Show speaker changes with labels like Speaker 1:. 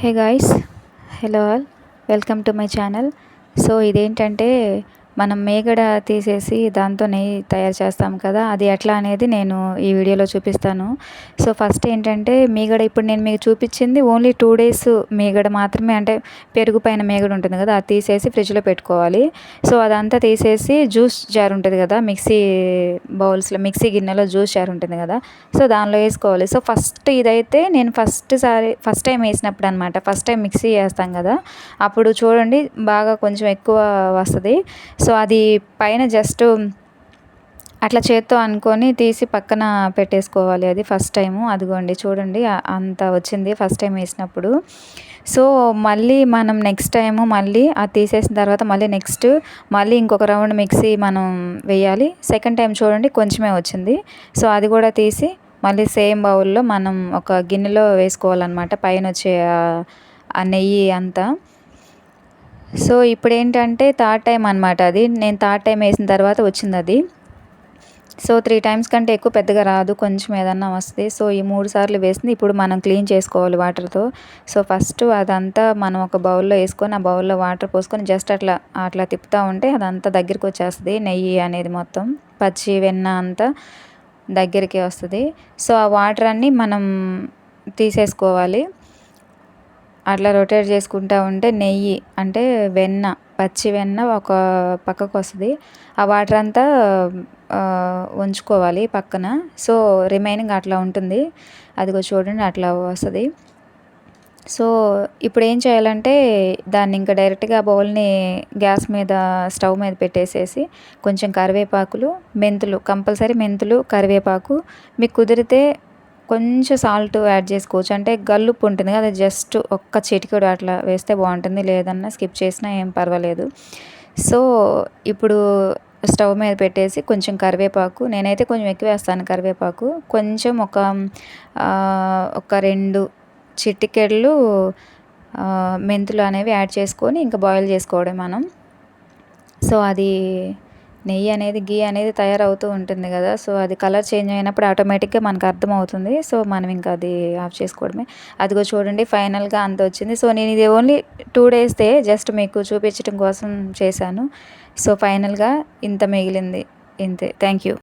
Speaker 1: Hey guys, hello all, welcome to my channel. So ఇదేంటంటే మనం మేగడ తీసేసి దాంతో నెయ్యి తయారు చేస్తాం కదా, అది ఎట్లా అనేది నేను ఈ వీడియోలో చూపిస్తాను. సో ఫస్ట్ ఏంటంటే మీగడ, ఇప్పుడు నేను మీకు చూపించింది ఓన్లీ 2 days మీగడ మాత్రమే. అంటే పెరుగు పైన మీగడ ఉంటుంది కదా, అది తీసేసి ఫ్రిడ్జ్లో పెట్టుకోవాలి. సో అదంతా తీసేసి జ్యూస్ జార్ ఉంటుంది కదా, బౌల్స్లో మిక్సీ గిన్నెలో జ్యూస్ జార్ ఉంటుంది కదా, సో దానిలో వేసుకోవాలి. సో ఫస్ట్ ఇదైతే నేను ఫస్ట్ టైం వేసినప్పుడు అనమాట, ఫస్ట్ టైం మిక్సీ వేస్తాం కదా, అప్పుడు చూడండి బాగా కొంచెం ఎక్కువ వస్తుంది. సో అది పైన జస్ట్ అట్లా చేత్తో అనుకొని తీసి పక్కన పెట్టేసుకోవాలి. అది ఫస్ట్ టైము. అదిగోండి చూడండి అంత వచ్చింది ఫస్ట్ టైం వేసినప్పుడు. సో మళ్ళీ మనం నెక్స్ట్ టైము మళ్ళీ అది తీసేసిన తర్వాత మళ్ళీ ఇంకొక రౌండ్ మిక్సీ మనం వేయాలి. సెకండ్ టైం చూడండి కొంచెమే వచ్చింది. సో అది కూడా తీసి మళ్ళీ సేమ్ బౌల్లో మనం ఒక గిన్నెలో వేసుకోవాలన్నమాట, పైన వచ్చే ఆ నెయ్యి అంతా. సో ఇప్పుడు ఏంటంటే థర్డ్ టైం అనమాట, అది నేను థర్డ్ టైం వేసిన తర్వాత వచ్చింది అది. సో 3 times కంటే ఎక్కువ పెద్దగా రాదు, కొంచెం ఏదన్నా వస్తుంది. సో ఈ 3 సార్లు వేసింది. ఇప్పుడు మనం క్లీన్ చేసుకోవాలి వాటర్తో. సో ఫస్ట్ అదంతా మనం ఒక బౌల్లో వేసుకొని, ఆ బౌల్లో వాటర్ పోసుకొని జస్ట్ అట్లా అట్లా తిప్పుతూ ఉంటే అదంతా దగ్గరికి వచ్చేస్తుంది, నెయ్యి అనేది మొత్తం పచ్చి వెన్న అంతా దగ్గరికి వస్తుంది. సో ఆ వాటర్ అన్నీ మనం తీసేసుకోవాలి. అట్లా రొటేట్ చేసుకుంటూ ఉంటే నెయ్యి అంటే వెన్న, పచ్చి వెన్న ఒక పక్కకు వస్తుంది. ఆ వాటర్ అంతా ఉంచుకోవాలి పక్కన. సో రిమైనింగ్ అట్లా ఉంటుంది, అదిగో చూడండి అట్లా వస్తుంది. సో ఇప్పుడు ఏం చేయాలంటే దాన్ని ఇంకా డైరెక్ట్గా బౌల్ని గ్యాస్ మీద స్టవ్ మీద పెట్టేసేసి కొంచెం కరివేపాకులు, మెంతులు, కంపల్సరీ మెంతులు, కరివేపాకు, మీకు కుదిరితే కొంచెం సాల్ట్ యాడ్ చేసుకోవచ్చు. అంటే గల్లుప్పు ఉంటుంది కదా, జస్ట్ ఒక్క చిటికెడు అట్లా వేస్తే బాగుంటుంది, లేదన్నా స్కిప్ చేసినా ఏం పర్వాలేదు. సో ఇప్పుడు స్టవ్ మీద పెట్టేసి కొంచెం కరివేపాకు, నేనైతే కొంచెం ఎక్కువ వేస్తాను కరివేపాకు, కొంచెం ఒక 2 చిటికెళ్ళు మెంతులు అనేవి యాడ్ చేసుకొని ఇంకా బాయిల్ చేసుకోవడం మనం. సో అది నెయ్యి అనేది, గీ అనేది తయారవుతూ ఉంటుంది కదా, సో అది కలర్ చేంజ్ అయినప్పుడు ఆటోమేటిక్గా మనకు అర్థమవుతుంది. సో మనం ఇంకా అది ఆఫ్ చేసుకోవడమే. అదిగో చూడండి ఫైనల్గా అంత వచ్చింది. సో నేను ఇది ఓన్లీ 2 daysదే జస్ట్ మీకు చూపించడం కోసం చేశాను. సో ఫైనల్గా ఇంత మిగిలింది, ఇంతే. Thank you.